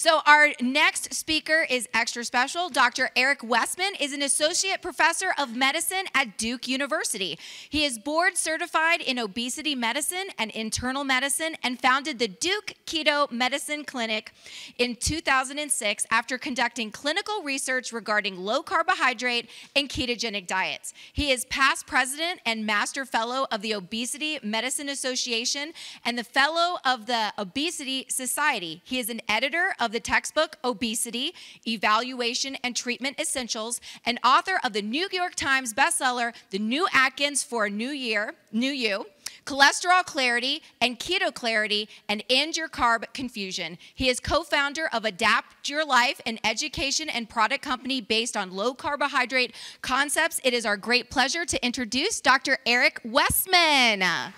So our next speaker is extra special. Dr. Eric Westman is an associate professor of medicine at Duke University. He is board certified in obesity medicine and internal medicine and founded the Duke Keto Medicine Clinic in 2006 after conducting clinical research regarding low carbohydrate and ketogenic diets. He is past president and master fellow of the Obesity Medicine Association and the fellow of the Obesity Society. He is an editor of the textbook Obesity, Evaluation and Treatment Essentials, and author of the New York Times bestseller, The New Atkins for a New You, Cholesterol Clarity and Keto Clarity, and End Your Carb Confusion. He is co-founder of Adapt Your Life, an education and product company based on low carbohydrate concepts. It is our great pleasure to introduce Dr. Eric Westman.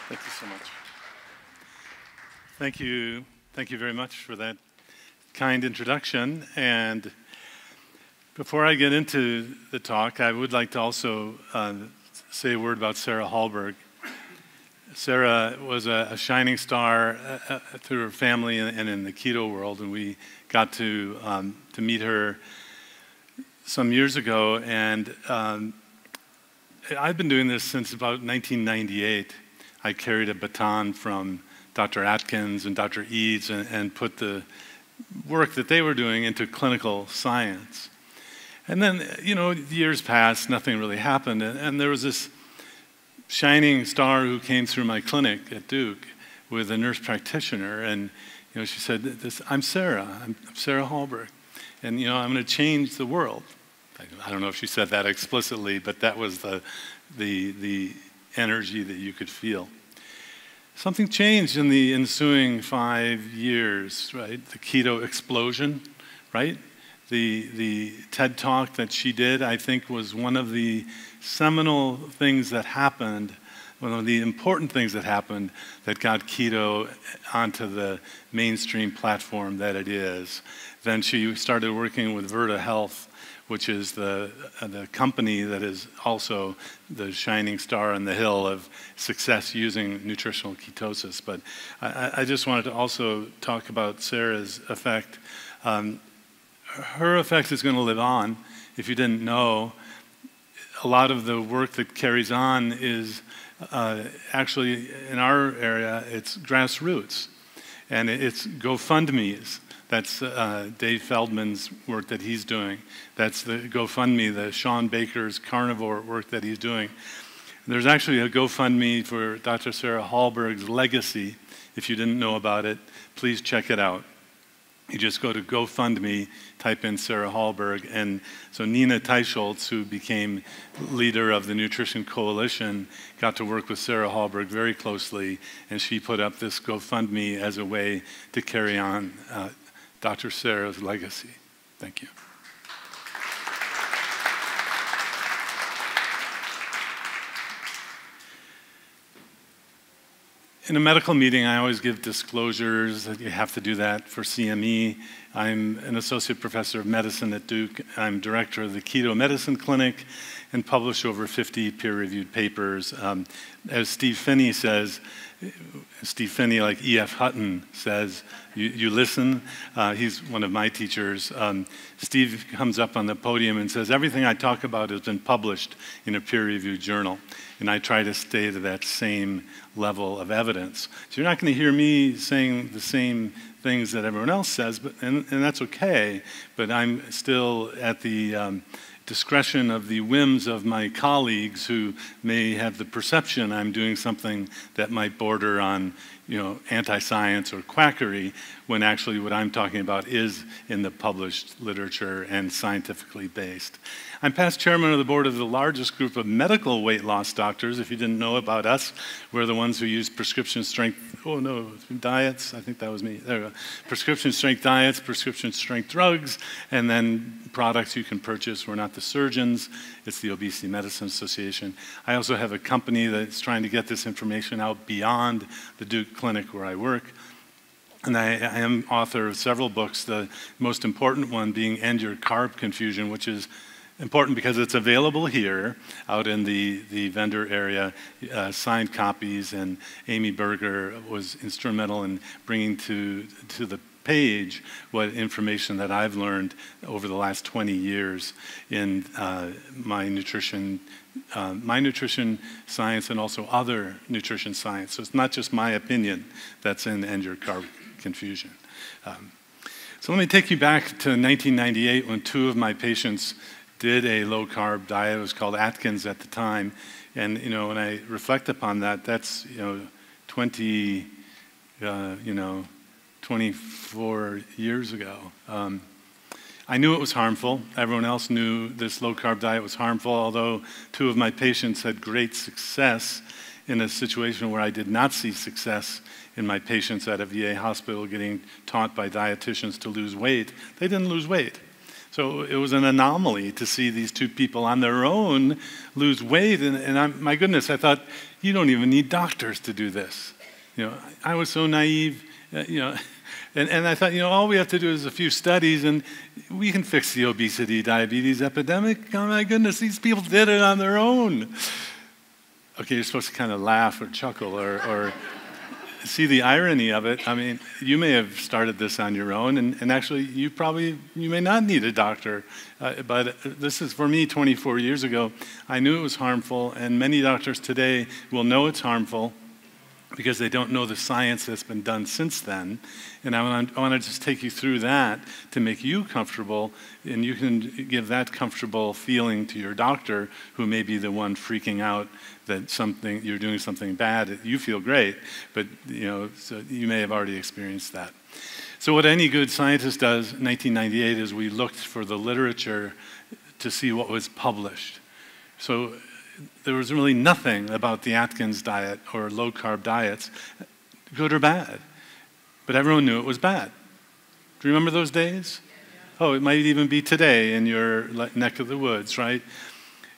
Thank you so much. Thank you. Thank you very much for that kind introduction. And before I get into the talk, I would like to also say a word about Sarah Hallberg. Sarah was a shining star through her family and in the keto world, and we got to meet her some years ago. And I've been doing this since about 1998. I carried a baton from Dr. Atkins and Dr. Eads and put the work that they were doing into clinical science. And then, years passed, nothing really happened. And there was this shining star who came through my clinic at Duke with a nurse practitioner. And, she said, I'm Sarah Hallberg. And, I'm going to change the world. I don't know if she said that explicitly, but that was the energy that you could feel. Something changed in the ensuing 5 years, right? The keto explosion, right? The TED Talk that she did, I think, was one of the seminal things that happened, one of the important things that happened that got keto onto the mainstream platform that it is. Then she started working with Virta Health, which is the company that is also the shining star on the hill of success using nutritional ketosis. But I just wanted to also talk about Sarah's effect. Her effect is going to live on. If you didn't know, a lot of the work that carries on is actually, in our area, it's grassroots. And it's GoFundMes. That's Dave Feldman's work that he's doing. That's the GoFundMe, the Sean Baker's carnivore work that he's doing. There's actually a GoFundMe for Dr. Sarah Hallberg's legacy. If you didn't know about it, please check it out. You just go to GoFundMe, type in Sarah Hallberg, and so Nina Teicholz, who became leader of the Nutrition Coalition, got to work with Sarah Hallberg very closely, and she put up this GoFundMe as a way to carry on Dr. Sarah's legacy. Thank you. In a medical meeting, I always give disclosures that you have to do that for CME. I'm an associate professor of medicine at Duke. I'm director of the Keto Medicine Clinic and publish over 50 peer-reviewed papers. As Steve Phinney says, Steve Phinney, like E.F. Hutton, says, you listen. He's one of my teachers. Steve comes up on the podium and says, everything I talk about has been published in a peer-reviewed journal. And I try to stay to that same level of evidence. So you're not going to hear me saying the same things that everyone else says, and that's okay, but I'm still at the discretion of the whims of my colleagues who may have the perception I'm doing something that might border on, anti-science or quackery, when actually what I'm talking about is in the published literature and scientifically based. I'm past chairman of the board of the largest group of medical weight loss doctors. If you didn't know about us, we're the ones who use prescription strength, diets. I think that was me. There we go. Prescription strength diets, prescription strength drugs, and then products you can purchase. We're not the surgeons. It's the Obesity Medicine Association. I also have a company that's trying to get this information out beyond the Duke Clinic where I work. And I am author of several books, the most important one being End Your Carb Confusion, which is Important because it's available here out in the vendor area, signed copies, and Amy Berger was instrumental in bringing to the page what information that I've learned over the last 20 years in my nutrition science and also other nutrition science. So it's not just my opinion that's in End Your Carb Confusion. So let me take you back to 1998 when two of my patients did a low-carb diet. It was called Atkins at the time. And, when I reflect upon that, that's, 24 years ago. I knew it was harmful. Everyone else knew this low-carb diet was harmful, although two of my patients had great success in a situation where I did not see success in my patients at a VA hospital getting taught by dietitians to lose weight. They didn't lose weight. So it was an anomaly to see these two people on their own lose weight. And my goodness, I thought, you don't even need doctors to do this. I was so naive, and I thought, all we have to do is a few studies and we can fix the obesity, diabetes epidemic. Oh my goodness, these people did it on their own. Okay, you're supposed to kind of laugh or chuckle or see the irony of it. I mean, you may have started this on your own, and actually you may not need a doctor. But this is, for me, 24 years ago, I knew it was harmful, and many doctors today will know it's harmful because they don't know the science that's been done since then. And I want to just take you through that to make you comfortable, and you can give that comfortable feeling to your doctor, who may be the one freaking out that you're doing something bad. You feel great, but so you may have already experienced that. So what any good scientist does in 1998 is we looked for the literature to see what was published. So there was really nothing about the Atkins diet or low-carb diets, good or bad. But everyone knew it was bad. Do you remember those days? Oh, it might even be today in your neck of the woods, right?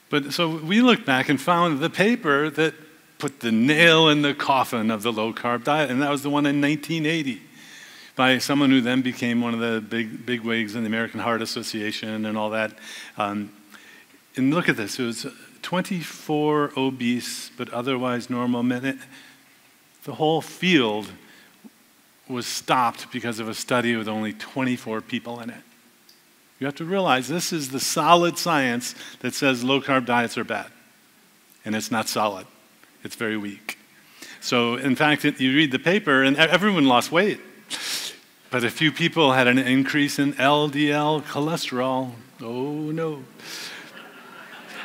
But so we looked back and found the paper that put the nail in the coffin of the low-carb diet, and that was the one in 1980 by someone who then became one of the big wigs in the American Heart Association and all that. And look at this. It was 24 obese but otherwise normal men. The whole field was stopped because of a study with only 24 people in it. You have to realize this is the solid science that says low-carb diets are bad. And it's not solid. It's very weak. So, in fact, you read the paper and everyone lost weight. But a few people had an increase in LDL cholesterol. Oh, no.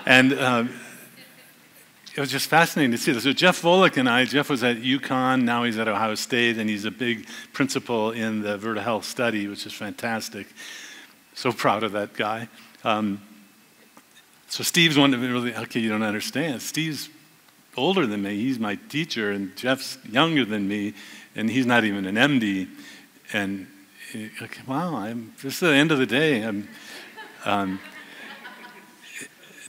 And it was just fascinating to see this. So Jeff Volek and Jeff was at UConn, now he's at Ohio State, and he's a big principal in the Verta Health study, which is fantastic. So proud of that guy. So Steve's one of really, okay, you don't understand. Steve's older than me. He's my teacher, and Jeff's younger than me, and he's not even an MD. And, okay, wow, this is the end of the day. It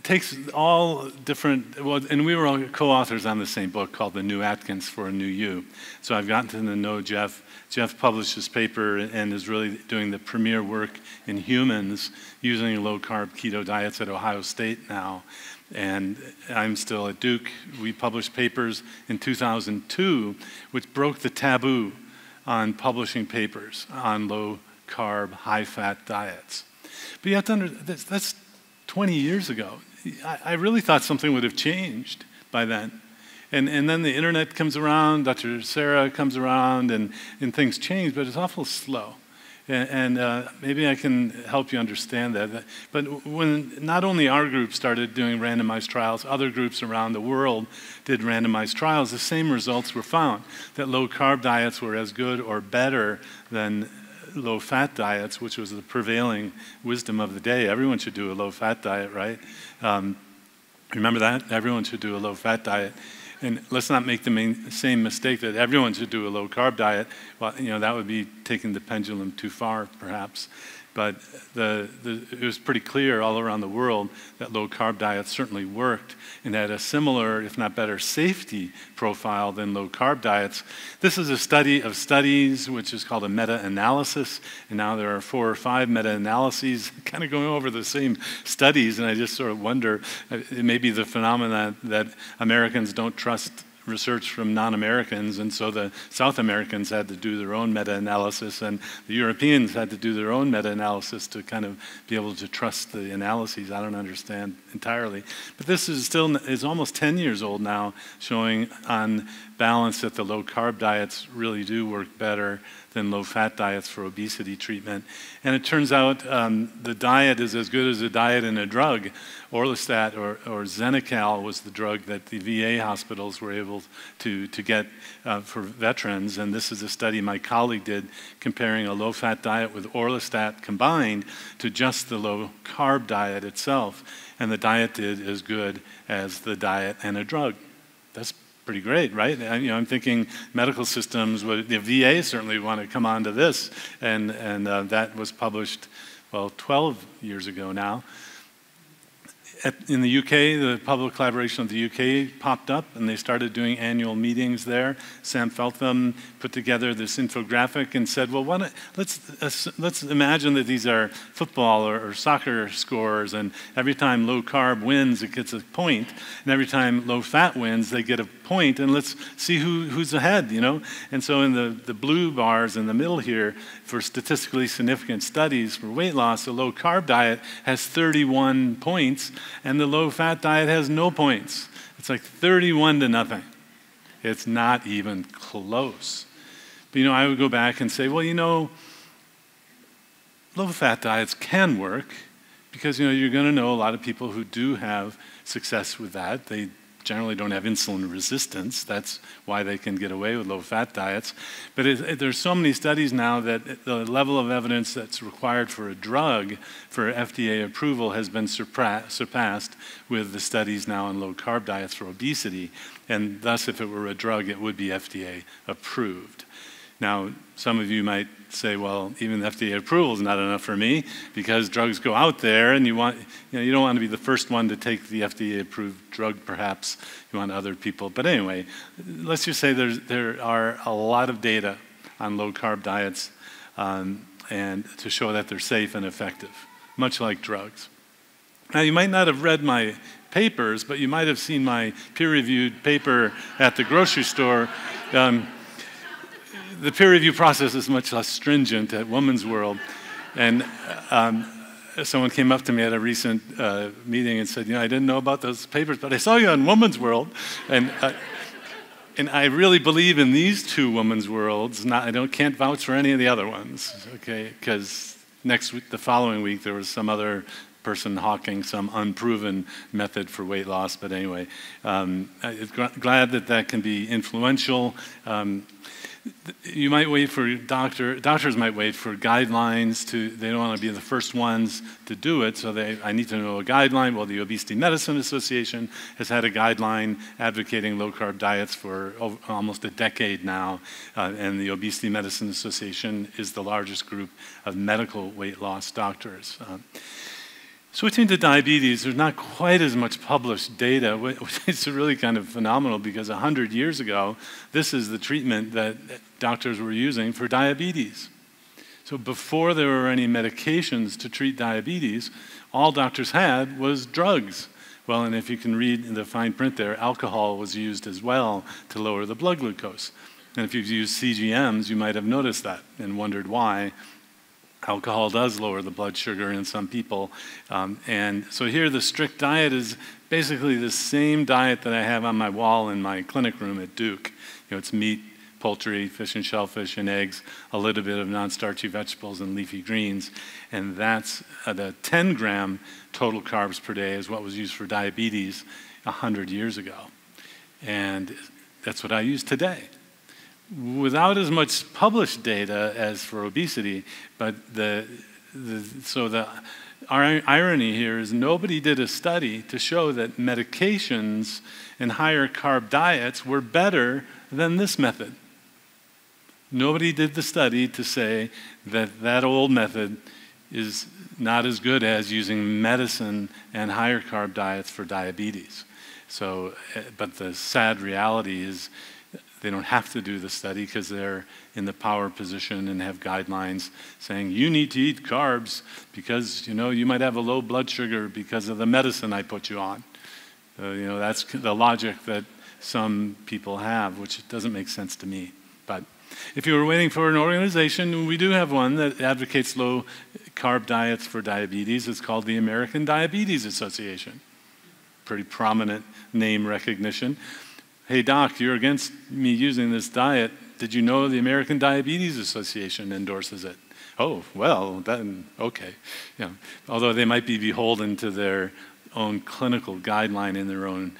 takes all different, and we were all co-authors on the same book called The New Atkins for a New You. So I've gotten to know Jeff. Jeff published his paper and is really doing the premier work in humans using low-carb keto diets at Ohio State now. And I'm still at Duke. We published papers in 2002, which broke the taboo on publishing papers on low-carb, high-fat diets. But you have to understand, that's 20 years ago. I really thought something would have changed by then. And then the internet comes around, Dr. Sarah comes around, and things change, but it's awful slow. And maybe I can help you understand that. But when not only our group started doing randomized trials, other groups around the world did randomized trials, the same results were found, that low-carb diets were as good or better than low-fat diets, which was the prevailing wisdom of the day. Everyone should do a low-fat diet, right? Remember that? Everyone should do a low-fat diet. And let's not make the same mistake that everyone should do a low-carb diet. Well, that would be taking the pendulum too far, perhaps. But it was pretty clear all around the world that low-carb diets certainly worked and had a similar, if not better, safety profile than low-carb diets. This is a study of studies, which is called a meta-analysis, and now there are 4 or 5 meta-analyses kind of going over the same studies, and I just sort of wonder, it may be the phenomenon that Americans don't trust research from non-Americans, and so the South Americans had to do their own meta-analysis, and the Europeans had to do their own meta-analysis to kind of be able to trust the analyses. I don't understand entirely. But this is almost 10 years old now, showing on balance that the low-carb diets really do work better than low-fat diets for obesity treatment. And it turns out the diet is as good as a diet and a drug. Orlistat or Xenical was the drug that the VA hospitals were able to get for veterans. And this is a study my colleague did comparing a low-fat diet with Orlistat combined to just the low-carb diet itself. And the diet did as good as the diet and a drug. That's pretty great, right? I'm thinking medical systems, the VA certainly want to come on to this, and that was published, 12 years ago now. In the UK, the public collaboration of the UK popped up, and they started doing annual meetings there. Sam Feltham put together this infographic and said, well, let's imagine that these are football or soccer scores, and every time low carb wins, it gets a point, and every time low fat wins, they get a point, and let's see who's ahead, And so in the blue bars in the middle here, for statistically significant studies for weight loss, the low carb diet has 31 points, and the low-fat diet has no points. It's like 31 to nothing. It's not even close. But, I would go back and say, low-fat diets can work because, you're going to know a lot of people who do have success with that. They generally don't have insulin resistance. That's why they can get away with low-fat diets. But there's so many studies now that the level of evidence that's required for a drug for FDA approval has been surpassed with the studies now on low-carb diets for obesity. And thus, if it were a drug, it would be FDA approved. Now, some of you might say, well, even FDA approval is not enough for me because drugs go out there, and you don't want to be the first one to take the FDA-approved drug. Perhaps you want other people. But anyway, let's just say there are a lot of data on low-carb diets, and to show that they're safe and effective, much like drugs. Now, you might not have read my papers, but you might have seen my peer-reviewed paper at the grocery store. The peer review process is much less stringent at Women's World, and someone came up to me at a recent meeting and said, I didn't know about those papers, but I saw you on Women's World, and I really believe in these 2 Women's Worlds. Can't vouch for any of the other ones, okay? Because the following week, there was some other person hawking some unproven method for weight loss. But anyway, I'm glad that can be influential. You might wait for doctors might wait for guidelines they don't want to be the first ones to do it, so I need to know a guideline. Well, the Obesity Medicine Association has had a guideline advocating low-carb diets for almost a decade now, and the Obesity Medicine Association is the largest group of medical weight loss doctors. Switching to diabetes, there's not quite as much published data, which is really kind of phenomenal because 100 years ago, this is the treatment that doctors were using for diabetes. So before there were any medications to treat diabetes, all doctors had was drugs. Well, and if you can read in the fine print there, alcohol was used as well to lower the blood glucose. And if you've used CGMs, you might have noticed that and wondered why. Alcohol does lower the blood sugar in some people. And so here the strict diet is basically the same diet that I have on my wall in my clinic room at Duke. It's meat, poultry, fish and shellfish, and eggs, a little bit of non-starchy vegetables and leafy greens. And that's the 10-gram total carbs per day is what was used for diabetes 100 years ago. And that's what I use today. Without as much published data as for obesity, but our irony here is nobody did a study to show that medications and higher carb diets were better than this method. Nobody did the study to say that old method is not as good as using medicine and higher carb diets for diabetes. So, but the sad reality is they don't have to do the study because they're in the power position and have guidelines saying you need to eat carbs because you might have a low blood sugar because of the medicine I put you on. That's the logic that some people have, which doesn't make sense to me. But if you were waiting for an organization, we do have one that advocates low carb diets for diabetes. It's called the American Diabetes Association. Pretty prominent name recognition. Hey doc, you're against me using this diet. Did you know the American Diabetes Association endorses it? Oh, well, then, okay. Although they might be beholden to their own clinical guideline in their own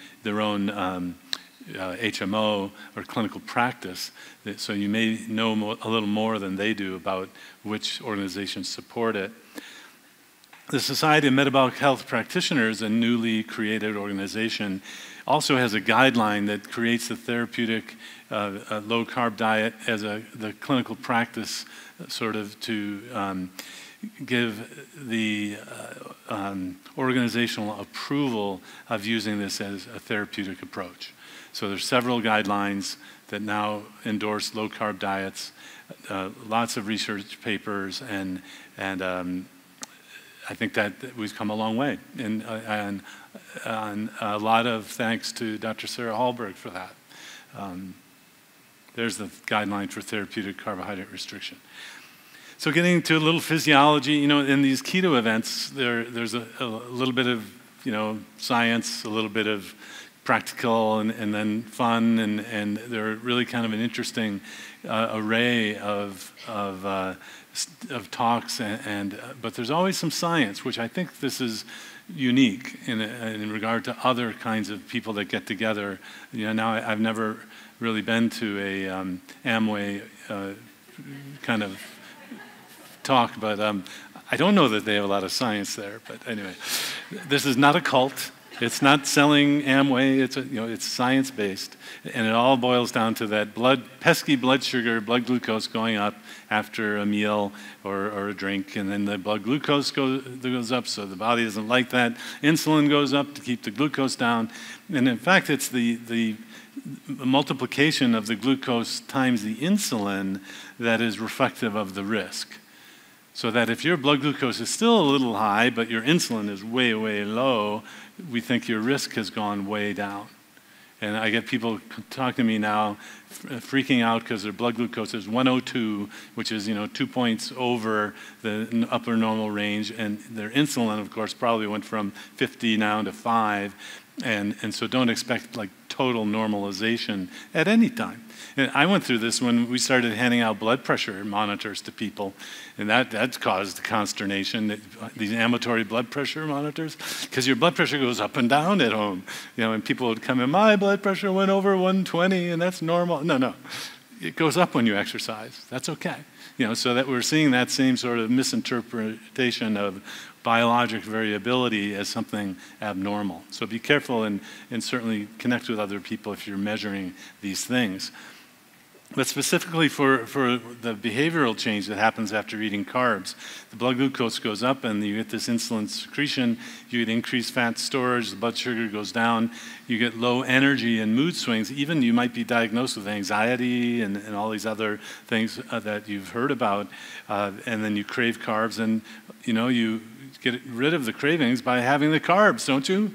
HMO or clinical practice, so you may know a little more than they do about which organizations support it. The Society of Metabolic Health Practitioners, a newly created organization, also has a guideline that creates the therapeutic low-carb diet as the clinical practice sort of to give the organizational approval of using this as a therapeutic approach. So there's several guidelines that now endorse low-carb diets, lots of research papers, and I think that we've come a long way. And a lot of thanks to Dr. Sarah Hallberg for that. There's the guideline for therapeutic carbohydrate restriction. So getting to a little physiology, in these keto events, there's a little bit of, science, a little bit of practical, and then fun, and they're really kind of an interesting array of talks, but there's always some science, which I think this is unique in regard to other kinds of people that get together. Now I've never really been to a Amway kind of talk, but I don't know that they have a lot of science there. But anyway, this is not a cult. It's not selling Amway. It's science-based, and it all boils down to that pesky blood sugar, blood glucose going up after a meal or a drink, and then the blood glucose goes up, so the body doesn't like that. Insulin goes up to keep the glucose down, and in fact, it's the multiplication of the glucose times the insulin that is reflective of the risk. So that if your blood glucose is still a little high, but your insulin is way, way low, we think your risk has gone way down. And I get people talking to me now, freaking out because their blood glucose is 102, which is 2 points over the upper normal range, and their insulin, of course, probably went from 50 now to 5, and so don't expect like total normalization at any time. And I went through this when we started handing out blood pressure monitors to people, and that caused consternation, these ambulatory blood pressure monitors, because your blood pressure goes up and down at home. And people would come in, my blood pressure went over 120, and that's normal. No. It goes up when you exercise. That's okay. So that we're seeing that same sort of misinterpretation of biologic variability as something abnormal. So be careful and certainly connect with other people if you're measuring these things. But specifically for the behavioral change that happens after eating carbs, the blood glucose goes up and you get this insulin secretion, you get increased fat storage, the blood sugar goes down, you get low energy and mood swings. Even you might be diagnosed with anxiety and all these other things that you've heard about, and then you crave carbs, and you get rid of the cravings by having the carbs, don't you?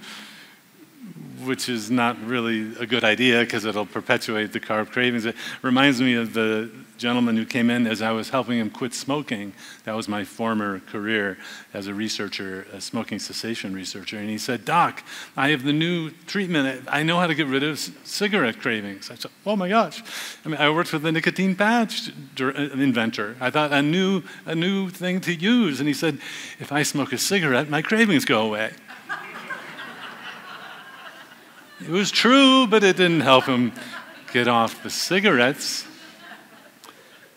Which is not really a good idea because it'll perpetuate the carb cravings. It reminds me of the gentleman who came in as I was helping him quit smoking. That was my former career as a researcher, a smoking cessation researcher. And he said, Doc, I have the new treatment. I know how to get rid of cigarette cravings. I said, oh my gosh. I worked with the nicotine patch inventor. I thought a new thing to use. And he said, if I smoke a cigarette, my cravings go away. It was true, but it didn't help him get off the cigarettes.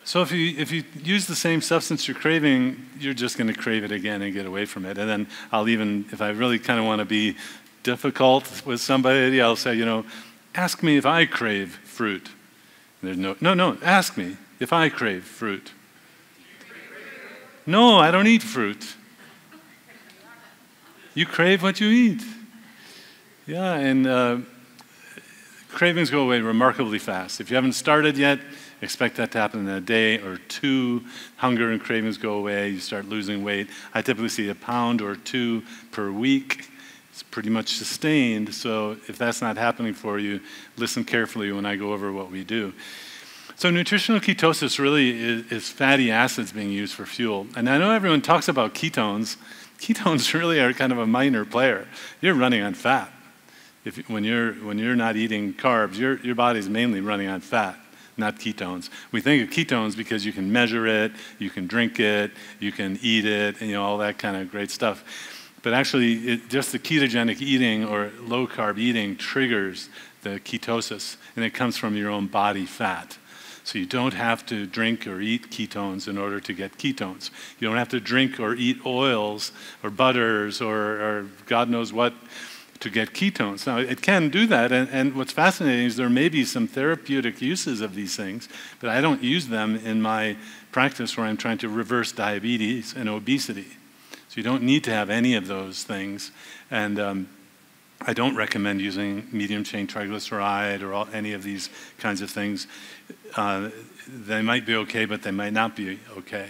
So if you use the same substance you're craving, you're just going to crave it again and get away from it. And then I'll even, if I really kind of want to be difficult with somebody, I'll say, ask me if I crave fruit. And there's no, ask me if I crave fruit. No, I don't eat fruit. You crave what you eat. Yeah, and cravings go away remarkably fast. If you haven't started yet, expect that to happen in a day or two. Hunger and cravings go away. You start losing weight. I typically see 1 pound or 2 per week. It's pretty much sustained. So if that's not happening for you, listen carefully when I go over what we do. So nutritional ketosis really is fatty acids being used for fuel. And I know everyone talks about ketones. Ketones really are kind of a minor player. You're running on fat. When you're not eating carbs, your body's mainly running on fat, not ketones. We think of ketones because you can measure it, you can drink it, you can eat it, and all that kind of great stuff. But actually, just the ketogenic eating or low-carb eating triggers the ketosis, and it comes from your own body fat. So you don't have to drink or eat ketones in order to get ketones. You don't have to drink or eat oils or butters or God knows what to get ketones. Now, it can do that, and what's fascinating is there may be some therapeutic uses of these things, but I don't use them in my practice where I'm trying to reverse diabetes and obesity. So you don't need to have any of those things, and I don't recommend using medium-chain triglyceride or any of these kinds of things. They might be okay, but they might not be okay.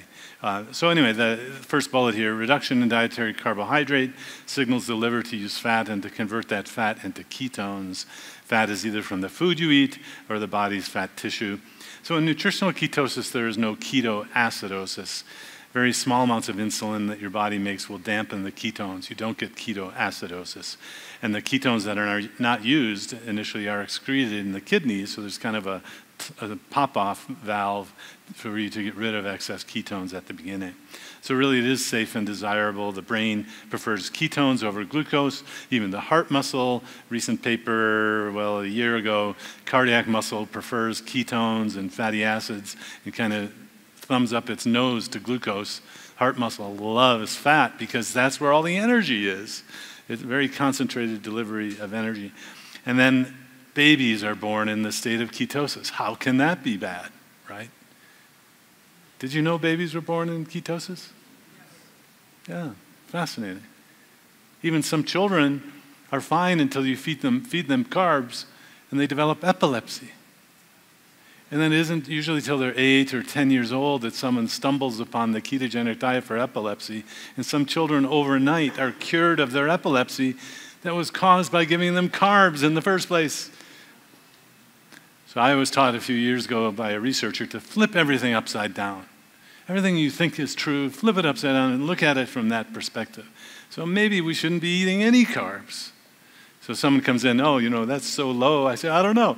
So anyway, the first bullet here, reduction in dietary carbohydrate signals the liver to use fat and to convert that fat into ketones. Fat is either from the food you eat or the body's fat tissue. So in nutritional ketosis, there is no ketoacidosis. Very small amounts of insulin that your body makes will dampen the ketones. You don't get ketoacidosis. And the ketones that are not used initially are excreted in the kidneys, so there's kind of a pop-off valve for you to get rid of excess ketones at the beginning. So really it is safe and desirable. The brain prefers ketones over glucose. Even the heart muscle, recent paper, a year ago, cardiac muscle prefers ketones and fatty acids and kind of thumbs up its nose to glucose. Heart muscle loves fat because that's where all the energy is. It's a very concentrated delivery of energy. And then babies are born in the state of ketosis. How can that be bad, right? Did you know babies were born in ketosis? Yeah, fascinating. Even some children are fine until you feed them carbs and they develop epilepsy. And then it isn't usually till they're 8 or 10 years old that someone stumbles upon the ketogenic diet for epilepsy. And some children overnight are cured of their epilepsy that was caused by giving them carbs in the first place. So I was taught a few years ago by a researcher to flip everything upside down. Everything you think is true, flip it upside down and look at it from that perspective. So maybe we shouldn't be eating any carbs. So someone comes in, that's so low. I say, I don't know.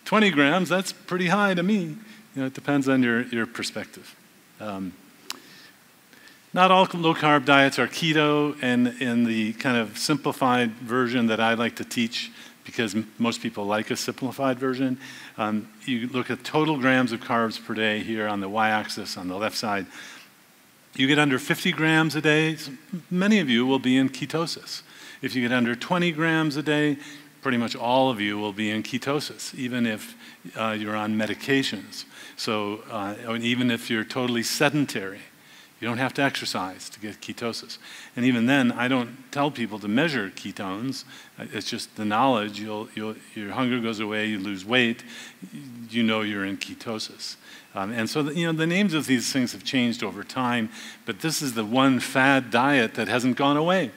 20 grams, that's pretty high to me. It depends on your perspective. Not all low-carb diets are keto, and in the kind of simplified version that I like to teach, because most people like a simplified version, you look at total grams of carbs per day here on the y-axis on the left side. You get under 50 grams a day, many of you will be in ketosis. If you get under 20 grams a day, pretty much all of you will be in ketosis, even if you're on medications. So even if you're totally sedentary, you don't have to exercise to get ketosis. And even then, I don't tell people to measure ketones. It's just the knowledge. Your hunger goes away, you lose weight, you're in ketosis. And so the names of these things have changed over time, but this is the one fad diet that hasn't gone away.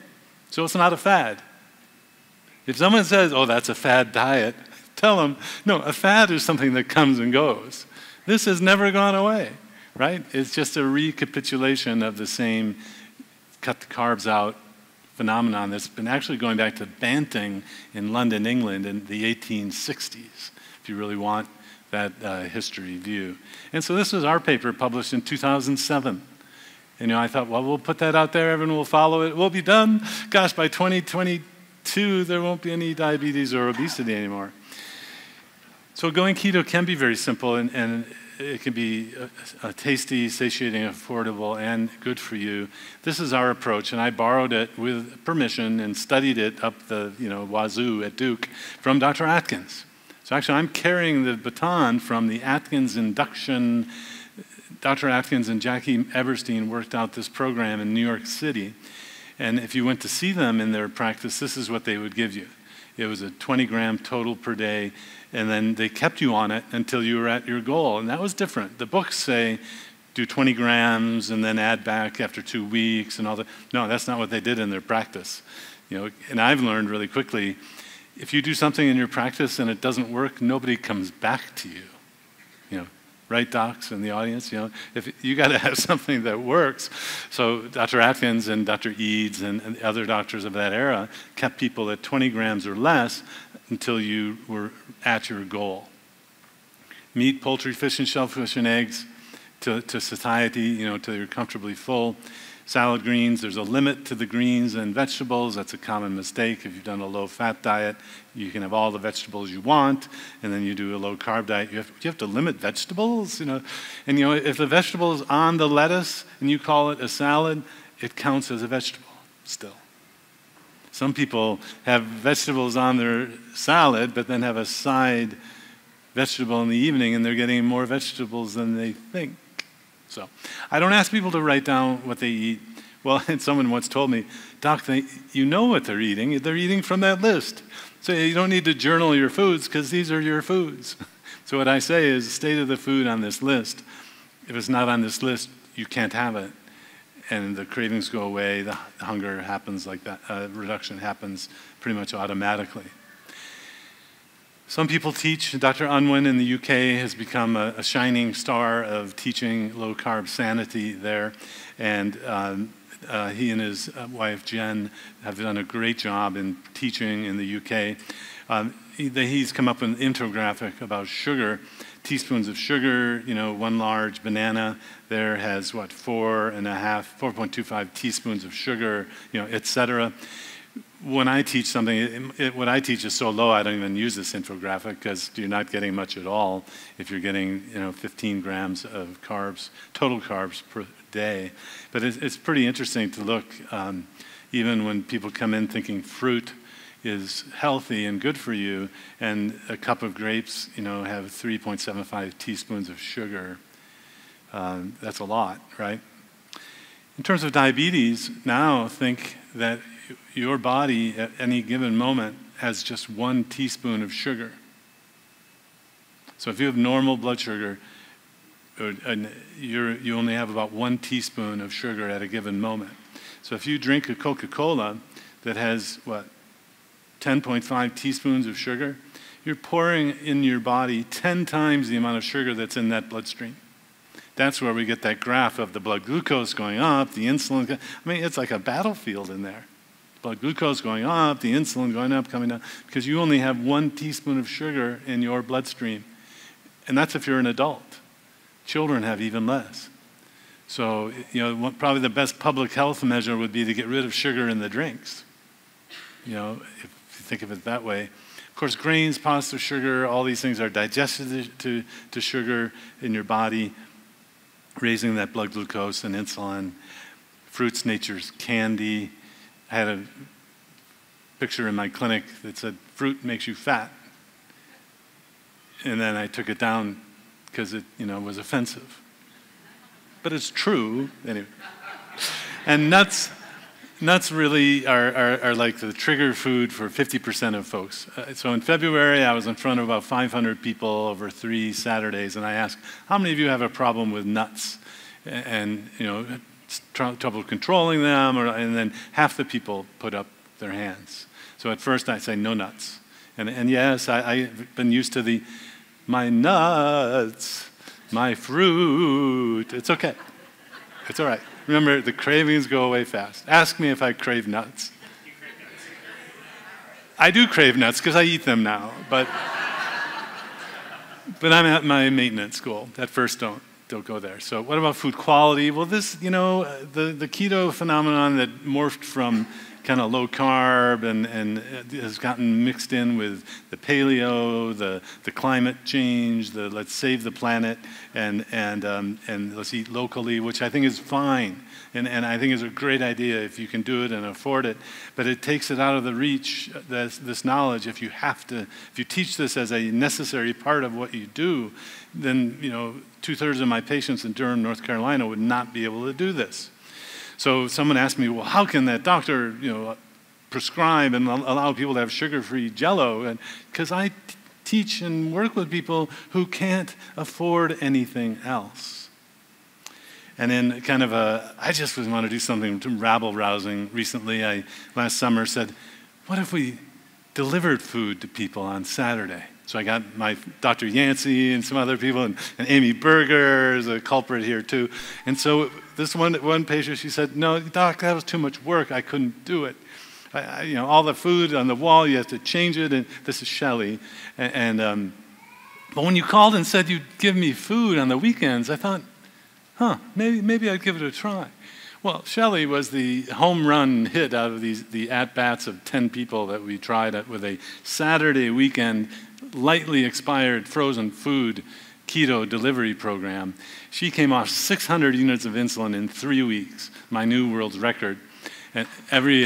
So it's not a fad. If someone says, that's a fad diet, tell them, no, a fad is something that comes and goes. This has never gone away, right? It's just a recapitulation of the same cut the carbs out phenomenon that's been actually going back to Banting in London, England in the 1860s, if you really want that history view. And so this was our paper published in 2007. I thought, we'll put that out there, everyone will follow it, we'll be done. Gosh, by 2022, there won't be any diabetes or obesity anymore. So going keto can be very simple, and it can be tasty, satiating, affordable, and good for you. This is our approach, and I borrowed it with permission and studied it up the wazoo at Duke from Dr. Atkins. So actually, I'm carrying the baton from the Atkins induction Dr. Atkins and Jackie Eberstein worked out this program in New York City. And if you went to see them in their practice, this is what they would give you. It was a 20-gram total per day, and then they kept you on it until you were at your goal. And that was different. The books say do 20 grams and then add back after 2 weeks and all that. No, that's not what they did in their practice. And I've learned really quickly, if you do something in your practice and it doesn't work, nobody comes back to you. Right, docs in the audience? If you got to have something that works. So Dr. Atkins and Dr. Eads and other doctors of that era kept people at 20 grams or less until you were at your goal. Meat, poultry, fish, and shellfish and eggs to satiety, till you're comfortably full. Salad greens, there's a limit to the greens and vegetables. That's a common mistake. If you've done a low-fat diet, you can have all the vegetables you want, and then you do a low-carb diet. You have to limit vegetables, And, if the vegetable is on the lettuce and you call it a salad, it counts as a vegetable still. Some people have vegetables on their salad, but then have a side vegetable in the evening, and they're getting more vegetables than they think. So I don't ask people to write down what they eat. Well, and someone once told me, Doc, you know what they're eating. They're eating from that list. So you don't need to journal your foods because these are your foods. So what I say is state of the food on this list. If it's not on this list, you can't have it. And the cravings go away, the hunger happens like that, reduction happens pretty much automatically. Some people teach, Dr. Unwin in the UK has become a shining star of teaching low-carb sanity there. And he and his wife, Jen, have done a great job in teaching in the UK. He's come up with an infographic about sugar. Teaspoons of sugar, one large banana there has, 4.25 teaspoons of sugar, et cetera. When I teach something, what I teach is so low I don't even use this infographic because you're not getting much at all if you're getting 15 grams of carbs, total carbs per day. But it's pretty interesting to look, even when people come in thinking fruit is healthy and good for you, and a cup of grapes, have 3.75 teaspoons of sugar. That's a lot, right? In terms of diabetes, now think that your body at any given moment has just 1 teaspoon of sugar. So if you have normal blood sugar, you only have about 1 teaspoon of sugar at a given moment. So if you drink a Coca-Cola that has, 10.5 teaspoons of sugar, you're pouring in your body 10 times the amount of sugar that's in that bloodstream. That's where we get that graph of the blood glucose going up, the insulin. It's like a battlefield in there. Blood glucose going up, the insulin going up, coming down, because you only have 1 teaspoon of sugar in your bloodstream. And that's if you're an adult. Children have even less. So, probably the best public health measure would be to get rid of sugar in the drinks. If you think of it that way. Of course, grains, pasta, sugar, all these things are digested to sugar in your body, raising that blood glucose and insulin. Fruits, nature's candy. I had a picture in my clinic that said, fruit makes you fat. And then I took it down because it, was offensive. But it's true, anyway. And nuts really are like the trigger food for 50% of folks. So in February, I was in front of about 500 people over 3 Saturdays, and I asked, how many of you have a problem with nuts? And, trouble controlling them, and then half the people put up their hands. So at first I say no nuts. And yes, I've been used to my nuts, my fruit. It's okay. It's all right. Remember, the cravings go away fast. Ask me if I crave nuts. I do crave nuts because I eat them now, but I'm at my maintenance goal. At first, don't go there. So what about food quality? Well, this, the keto phenomenon that morphed from kind of low carb and has gotten mixed in with the paleo, the climate change, the let's save the planet, and let's eat locally, which I think is fine. And I think is a great idea if you can do it and afford it. But it takes it out of the reach, this knowledge. If you teach this as a necessary part of what you do, then 2/3 of my patients in Durham, North Carolina would not be able to do this. So someone asked me, well, how can that doctor, prescribe and allow people to have sugar-free Jell-O? And because I teach and work with people who can't afford anything else. And then I just want to do something rabble-rousing. Recently, last summer said, what if we delivered food to people on Saturday? So I got my Dr. Yancey and some other people, and Amy Berger is a culprit here too. And so this one patient, she said, no, doc, that was too much work. I couldn't do it. All the food on the wall, you have to change it. And this is Shelley. But when you called and said you'd give me food on the weekends, I thought, maybe I'd give it a try. Well, Shelley was the home run hit out of the at-bats of 10 people that we tried with a Saturday weekend, lightly expired frozen food keto delivery program. She came off 600 units of insulin in 3 weeks, my new world's record. And every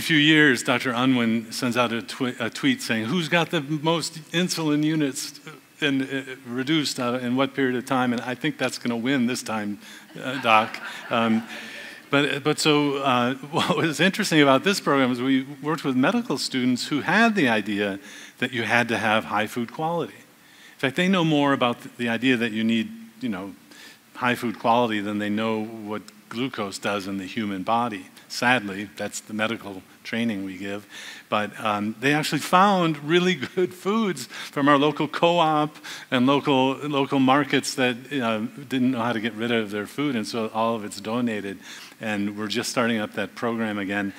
few years, Dr. Unwin sends out a tweet saying, who's got the most insulin units reduced in what period of time? And I think that's going to win this time, Doc. So what was interesting about this program is we worked with medical students who had the idea that you had to have high food quality. In fact, they know more about the idea that you need, high food quality than they know what glucose does in the human body. Sadly, that's the medical training we give. But they actually found really good foods from our local co-op and local markets that didn't know how to get rid of their food, and so all of it's donated. And we're just starting up that program again.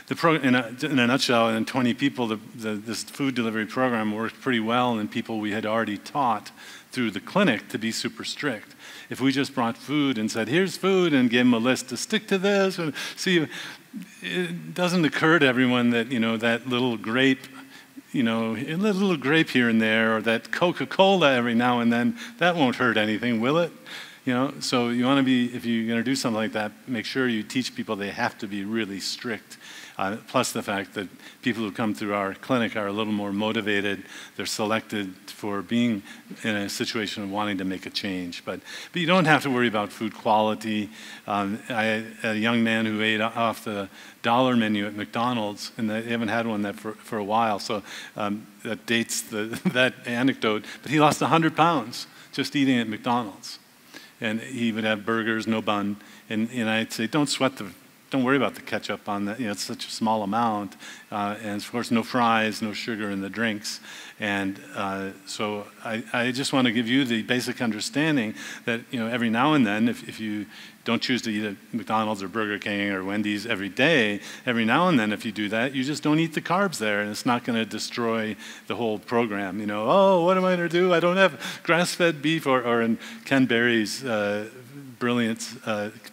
In a nutshell, in 20 people, this food delivery program worked pretty well, and people we had already taught through the clinic to be super strict. If we just brought food and said, here's food, and gave them a list to stick to this, and see, it doesn't occur to everyone that, that little grape, a little grape here and there, or that Coca-Cola every now and then, that won't hurt anything, will it? So you want to be, if you're going to do something like that, make sure you teach people they have to be really strict. Plus the fact that people who come through our clinic are a little more motivated. They're selected for being in a situation of wanting to make a change. But you don't have to worry about food quality. I had a young man who ate off the dollar menu at McDonald's, and they haven't had one for a while, so that dates that anecdote. But he lost 100 pounds just eating at McDonald's. And he would have burgers, no bun. And I'd say, don't worry about the ketchup on that. It's such a small amount. And of course, no fries, no sugar in the drinks. And so I just want to give you the basic understanding that, every now and then, if you don't choose to eat at McDonald's or Burger King or Wendy's every day, every now and then if you do that, you just don't eat the carbs there, and it's not going to destroy the whole program. What am I going to do? I don't have grass-fed beef, or in Ken Berry's brilliant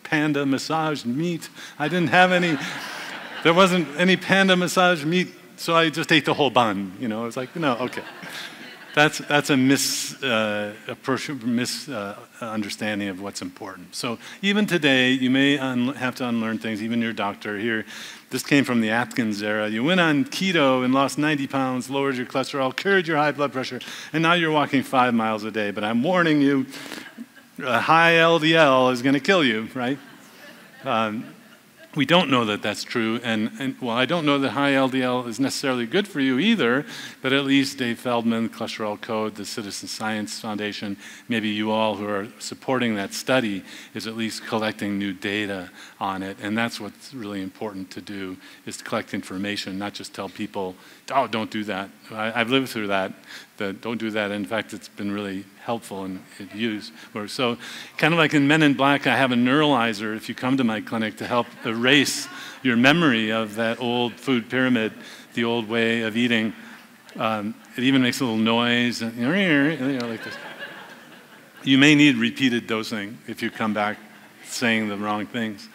panda massaged meat. I didn't have any, there wasn't any panda massaged meat, so I just ate the whole bun. It's like, no, okay. That's a misunderstanding of what's important. So even today, you may have to unlearn things, even your doctor here. This came from the Atkins era. You went on keto and lost 90 pounds, lowered your cholesterol, cured your high blood pressure, and now you're walking 5 miles a day. But I'm warning you, high LDL is going to kill you, right? We don't know that that's true, and I don't know that high LDL is necessarily good for you either, but at least Dave Feldman, Cholesterol Code, the Citizen Science Foundation, maybe you all who are supporting that study is at least collecting new data on it, and that's what's really important to do, is to collect information, not just tell people, oh, don't do that. I've lived through that. Don't do that. In fact, it's been really helpful in use. So kind of like in Men in Black, I have a neuralizer if you come to my clinic to help erase your memory of that old food pyramid, the old way of eating. It even makes a little noise, like this. You may need repeated dosing if you come back saying the wrong things.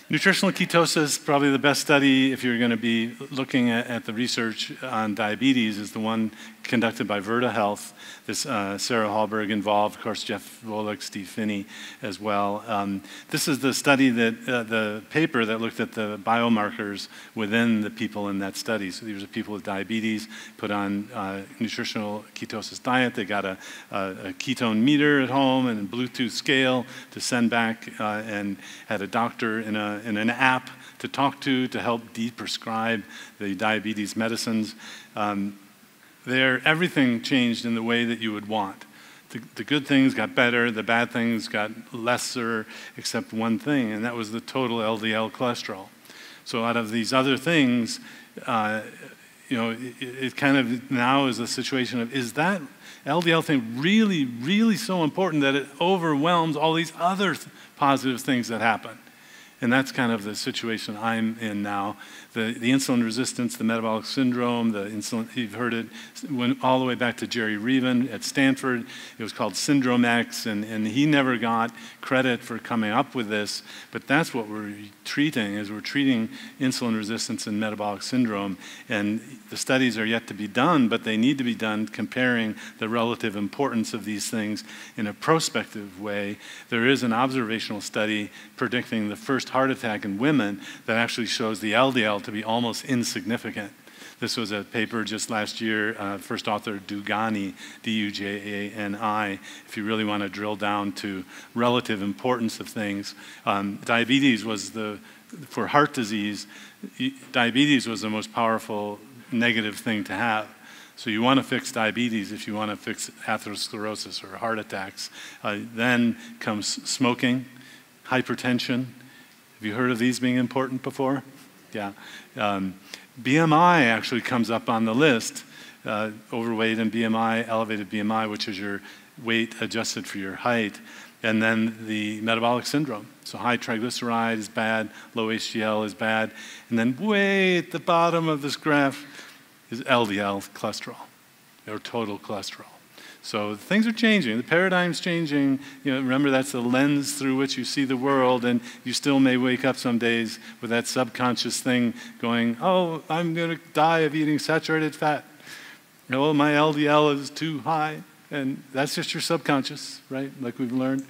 Nutritional ketosis, probably the best study if you're going to be looking at the research on diabetes, is the one conducted by Virta Health. This Sarah Hallberg involved, of course, Jeff Volek, Steve Finney as well. This is the study that, the paper that looked at the biomarkers within the people in that study. So these are people with diabetes, put on nutritional ketosis diet. They got a ketone meter at home and a Bluetooth scale to send back, and had a doctor in an app to talk to help de-prescribe the diabetes medicines. Everything changed in the way that you would want. The good things got better, the bad things got lesser, except one thing, and that was the total LDL cholesterol. So out of these other things, it kind of now is a situation of, is that LDL thing really, really so important that it overwhelms all these other positive things that happen? And that's kind of the situation I'm in now. The insulin resistance, the metabolic syndrome, the insulin, you've heard it, went all the way back to Jerry Reven at Stanford. It was called Syndrome X, and he never got credit for coming up with this, but that's what we're treating, is we're treating insulin resistance and metabolic syndrome. And the studies are yet to be done, but they need to be done comparing the relative importance of these things in a prospective way. There is an observational study predicting the first heart attack in women that actually shows the LDL to be almost insignificant. This was a paper just last year, first author Dugani, D-U-J-A-N-I, if you really want to drill down to relative importance of things. Diabetes was for heart disease, diabetes was the most powerful negative thing to have. So you want to fix diabetes if you want to fix atherosclerosis or heart attacks. Then comes smoking, hypertension. Have you heard of these being important before? Yeah. BMI actually comes up on the list. Overweight and BMI, elevated BMI, which is your weight adjusted for your height. And then the metabolic syndrome. So high triglyceride is bad, low HDL is bad. And then way at the bottom of this graph is LDL cholesterol, or total cholesterol. So things are changing. The paradigm's changing. Remember, that's the lens through which you see the world, and you still may wake up some days with that subconscious thing going, oh, I'm going to die of eating saturated fat. Oh, my LDL is too high. And that's just your subconscious, right? Like we've learned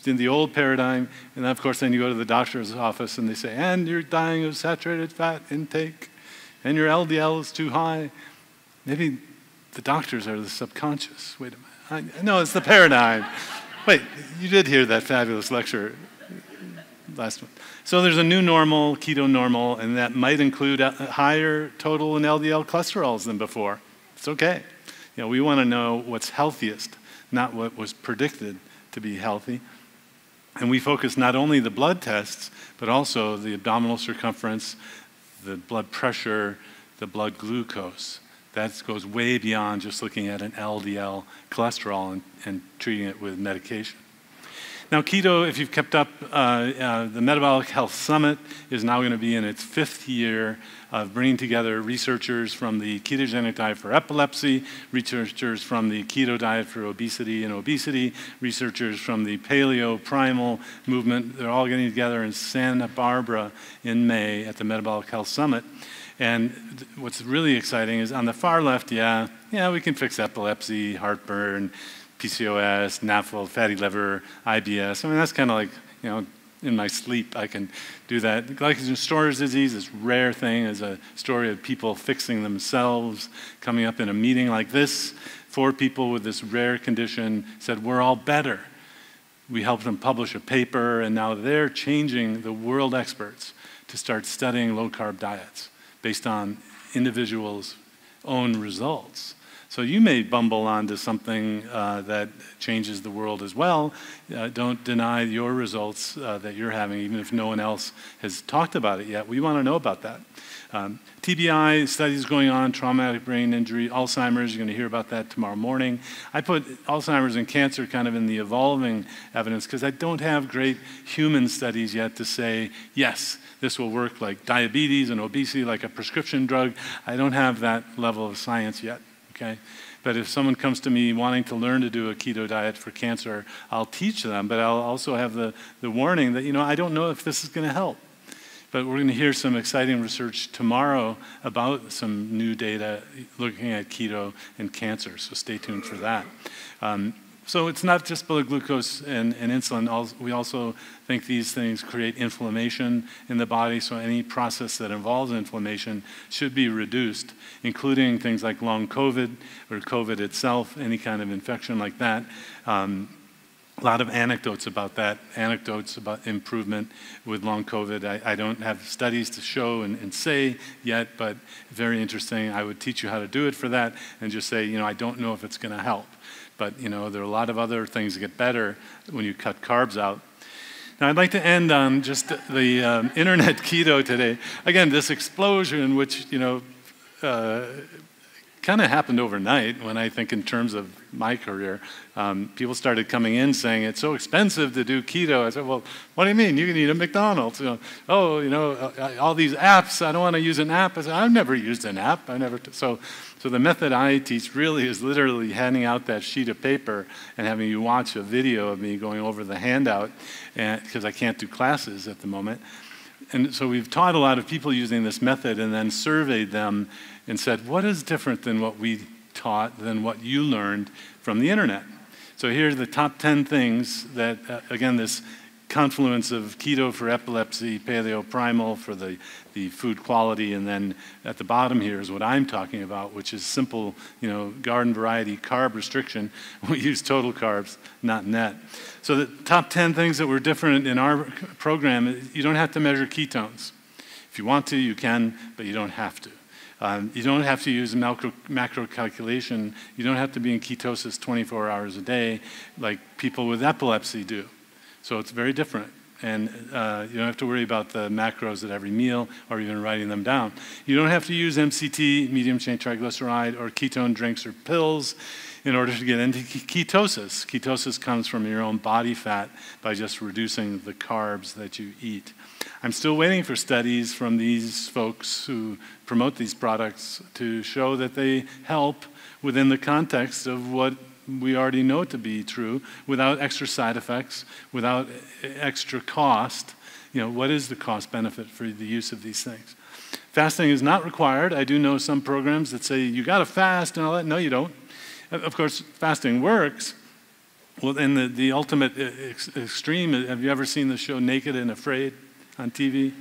in the old paradigm. And then, of course, then you go to the doctor's office and they say, and you're dying of saturated fat intake, and your LDL is too high. Maybe the doctors are the subconscious. Wait a minute. No, it's the paradigm. Wait, you did hear that fabulous lecture last one. So there's a new normal, keto normal, and that might include higher total and LDL cholesterols than before. It's okay. We want to know what's healthiest, not what was predicted to be healthy. And we focus not only the blood tests, but also the abdominal circumference, the blood pressure, the blood glucose. That goes way beyond just looking at an LDL cholesterol and treating it with medication. Now, keto, if you've kept up, the Metabolic Health Summit is now going to be in its 5th year of bringing together researchers from the ketogenic diet for epilepsy, researchers from the keto diet for obesity and obesity, researchers from the paleo primal movement. They're all getting together in Santa Barbara in May at the Metabolic Health Summit. And what's really exciting is on the far left, yeah, we can fix epilepsy, heartburn, PCOS, NAFLD, fatty liver, IBS. I mean, that's kind of like, in my sleep, I can do that. Glycogen storage disease, this rare thing, is a story of people fixing themselves, coming up in a meeting like this. 4 people with this rare condition said, we're all better. We helped them publish a paper, and now they're changing the world experts to start studying low-carb diets based on individuals' own results. So you may bumble onto something that changes the world as well. Don't deny your results that you're having, even if no one else has talked about it yet. We want to know about that. TBI studies going on, traumatic brain injury, Alzheimer's. You're going to hear about that tomorrow morning. I put Alzheimer's and cancer kind of in the evolving evidence because I don't have great human studies yet to say, yes, this will work like diabetes and obesity, like a prescription drug. I don't have that level of science yet. okay? But if someone comes to me wanting to learn to do a keto diet for cancer, I'll teach them, but I'll also have the warning that, I don't know if this is going to help. But we're going to hear some exciting research tomorrow about some new data looking at keto and cancer, so stay tuned for that. So it's not just blood glucose and insulin. We also think these things create inflammation in the body, so any process that involves inflammation should be reduced, including things like long COVID or COVID itself, any kind of infection like that. A lot of anecdotes about that, anecdotes about improvement with long COVID. I don't have studies to show and say yet, but very interesting. I would teach you how to do it for that and just say, I don't know if it's going to help. But, there are a lot of other things that get better when you cut carbs out. Now, I'd like to end on just the internet keto today. Again, this explosion, which, kind of happened overnight when I think in terms of my career. People started coming in saying, it's so expensive to do keto. I said, well, what do you mean? You can eat at McDonald's. All these apps, I don't want to use an app. I said, I've never used an app. So the method I teach really is literally handing out that sheet of paper and having you watch a video of me going over the handout, because I can't do classes at the moment. And so we've taught a lot of people using this method and then surveyed them and said, what is different than what we taught, than what you learned from the internet? So here are the top 10 things that, again, this confluence of keto for epilepsy, paleo primal for the food quality, and then at the bottom here is what I'm talking about, which is simple, garden variety carb restriction. We use total carbs, not net. So the top 10 things that were different in our program, you don't have to measure ketones. If you want to, you can, but you don't have to. You don't have to use macro calculation. You don't have to be in ketosis 24 hours a day like people with epilepsy do. So it's very different. And you don't have to worry about the macros at every meal or even writing them down. You don't have to use MCT, medium chain triglyceride, or ketone drinks or pills in order to get into ketosis. Ketosis comes from your own body fat by just reducing the carbs that you eat. I'm still waiting for studies from these folks who promote these products to show that they help within the context of what we already know to be true, without extra side effects, without extra cost. What is the cost benefit for the use of these things? Fasting is not required. I do know some programs that say you got to fast and all that. No, you don't. Of course, fasting works. Well, in the ultimate extreme, have you ever seen the show Naked and Afraid on TV?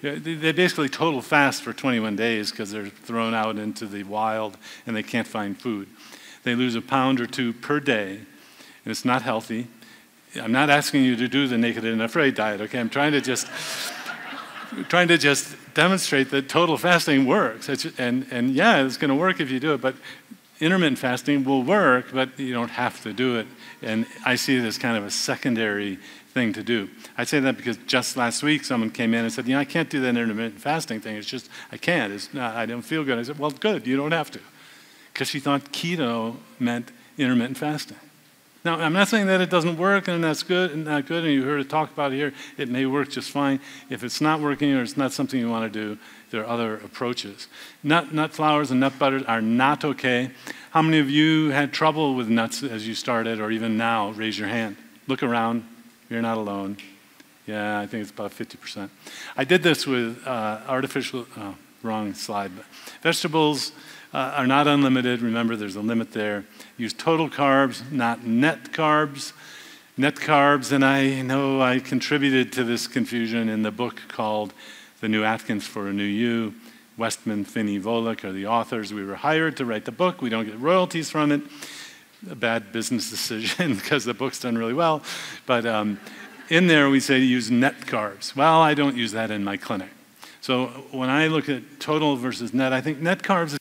They basically total fast for 21 days because they're thrown out into the wild and they can't find food. They lose a pound or two per day, and it's not healthy. I'm not asking you to do the Naked and Afraid diet, okay? I'm trying to just demonstrate that total fasting works. And yeah, it's going to work if you do it, but intermittent fasting will work, but you don't have to do it. And I see it as kind of a secondary thing to do. I say that because just last week someone came in and said, I can't do that intermittent fasting thing. It's just, I can't. I don't feel good. I said, well, good, you don't have to. Because she thought keto meant intermittent fasting. Now, I'm not saying that it doesn't work and that's good and not good, and you heard it talked about here. It may work just fine. If it's not working or it's not something you want to do, there are other approaches. Nut flours and nut butters are not okay. How many of you had trouble with nuts as you started, or even now? Raise your hand. Look around. You're not alone. Yeah, I think it's about 50%. I did this with wrong slide, but vegetables are not unlimited. Remember, there's a limit there. Use total carbs, not net carbs. Net carbs, and I know I contributed to this confusion in the book called The New Atkins for a New You. Westman, Finney, Volek are the authors. We were hired to write the book. We don't get royalties from it. A bad business decision because the book's done really well. But in there we say use net carbs. Well, I don't use that in my clinic. So when I look at total versus net, I think net carbs.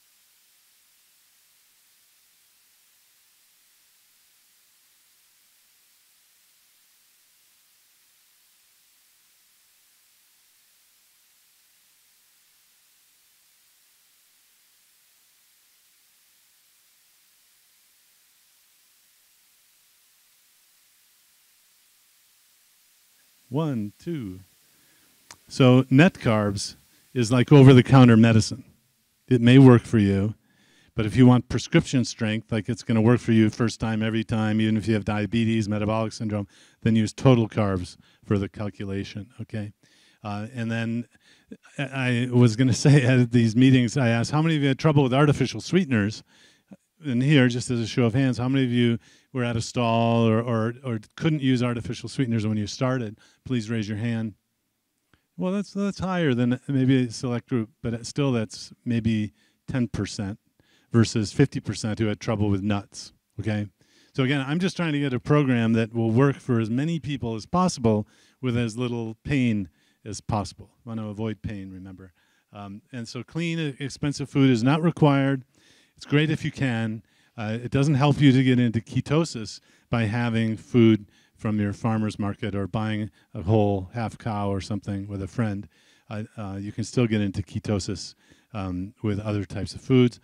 One, two. So net carbs is like over-the-counter medicine. It may work for you, But if you want prescription strength, like it's going to work for you first time, every time, even if you have diabetes, metabolic syndrome, then use total carbs for the calculation, okay? And then I was going to say at these meetings, I asked, how many of you had trouble with artificial sweeteners? And here, just as a show of hands, how many of you were at a stall or couldn't use artificial sweeteners when you started? Please raise your hand. Well, that's higher than maybe a select group, but still that's maybe 10% versus 50% who had trouble with nuts, okay? So again, I'm just trying to get a program that will work for as many people as possible with as little pain as possible. I want to avoid pain, remember. And so clean, expensive food is not required. It's great if you can. It doesn't help you to get into ketosis by having food from your farmer's market or buying a whole half cow or something with a friend. You can still get into ketosis with other types of foods.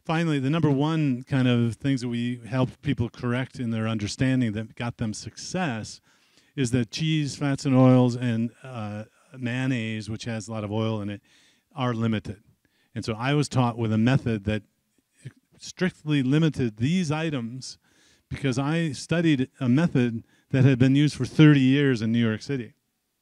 Finally, the number one kind of things that we help people correct in their understanding that got them success is that cheese, fats, and oils, and mayonnaise, which has a lot of oil in it, are limited. And so I was taught with a method that strictly limited these items because I studied a method that had been used for 30 years in New York City.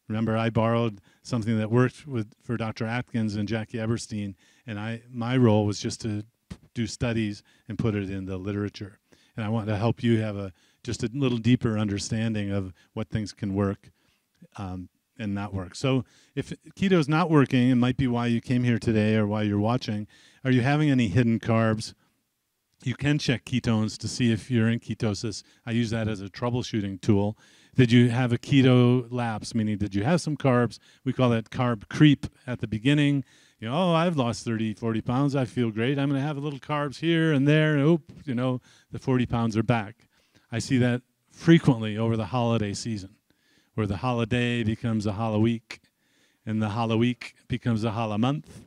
Remember, I borrowed something that worked for Dr. Atkins and Jackie Eberstein, and my role was just to do studies and put it in the literature. And I want to help you have just a little deeper understanding of what things can work and not work. So if keto is not working, it might be why you came here today or why you're watching. Are you having any hidden carbs? You can check ketones to see if you're in ketosis. I use that as a troubleshooting tool. Did you have a keto lapse, meaning did you have some carbs? We call that carb creep at the beginning. You know, oh, I've lost 30, 40 pounds. I feel great. I'm going to have a little carbs here and there. And the 40 pounds are back. I see that frequently over the holiday season, where the holiday becomes a hollow week, and the hollow week becomes a hollow month.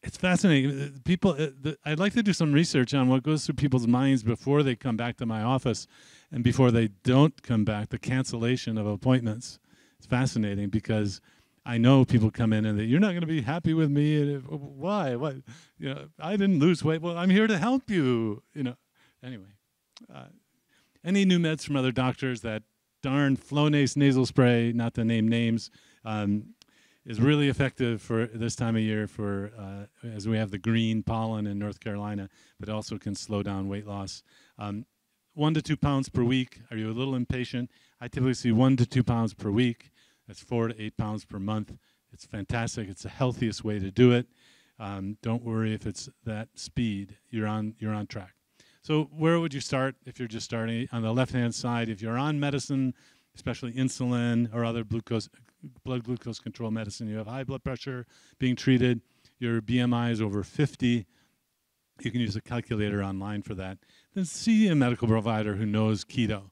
It's fascinating. People, I'd like to do some research on what goes through people's minds before they come back to my office and before they don't come back, the cancellation of appointments. It's fascinating because I know people come in and you're not going to be happy with me. And why? What? I didn't lose weight. Well, I'm here to help you. Anyway, any new meds from other doctors? That darn Flonase nasal spray, not to name names, is really effective for this time of year as we have the green pollen in North Carolina, but also can slow down weight loss. 1 to 2 pounds per week. Are you a little impatient? I typically see 1 to 2 pounds per week. That's 4 to 8 pounds per month. It's fantastic. It's the healthiest way to do it. Don't worry if it's that speed. You're on track. So where would you start if you're just starting? On the left-hand side, if you're on medicine, especially insulin or other blood glucose control medicine, you have high blood pressure being treated, your BMI is over 50, you can use a calculator online for that. Then see a medical provider who knows keto.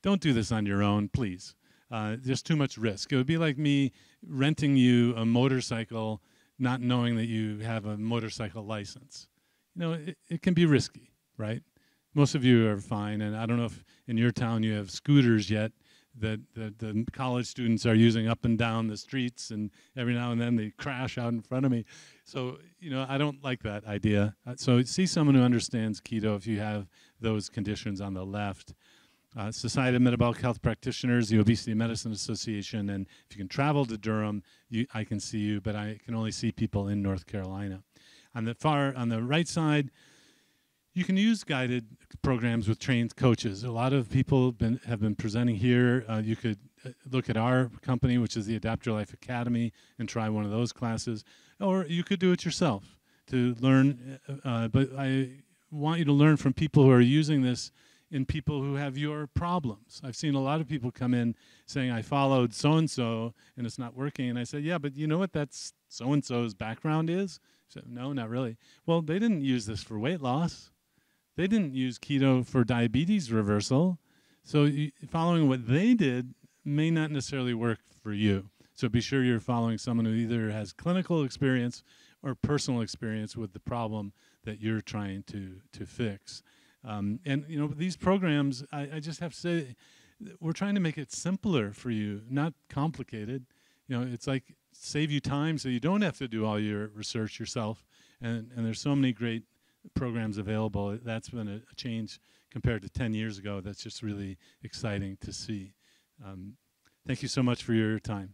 Don't do this on your own, please. There's too much risk. It would be like me renting you a motorcycle not knowing that you have a motorcycle license. It can be risky, right? Most of you are fine, and I don't know if in your town you have scooters yet that the college students are using up and down the streets, and every now and then they crash out in front of me. So, I don't like that idea. So see someone who understands keto if you have those conditions on the left. Society of Metabolic Health Practitioners, the Obesity Medicine Association, and if you can travel to Durham, I can see you, but I can only see people in North Carolina. On the right side, you can use guided programs with trained coaches. A lot of people have been presenting here. You could look at our company, which is the Adapt Your Life Academy, and try one of those classes. Or you could do it yourself to learn. But I want you to learn from people who are using this in people who have your problems. I've seen a lot of people come in saying, I followed so-and-so, and it's not working. And I said, yeah, but you know what that's so-and-so's background is? He said, no, not really. Well, they didn't use this for weight loss. They didn't use keto for diabetes reversal. So following what they did may not necessarily work for you. So be sure you're following someone who either has clinical experience or personal experience with the problem that you're trying to fix. And these programs, I just have to say, we're trying to make it simpler for you, not complicated. It's like save you time so you don't have to do all your research yourself. And there's so many great programs available. That's been a change compared to 10 years ago. That's just really exciting to see. Thank you so much for your time.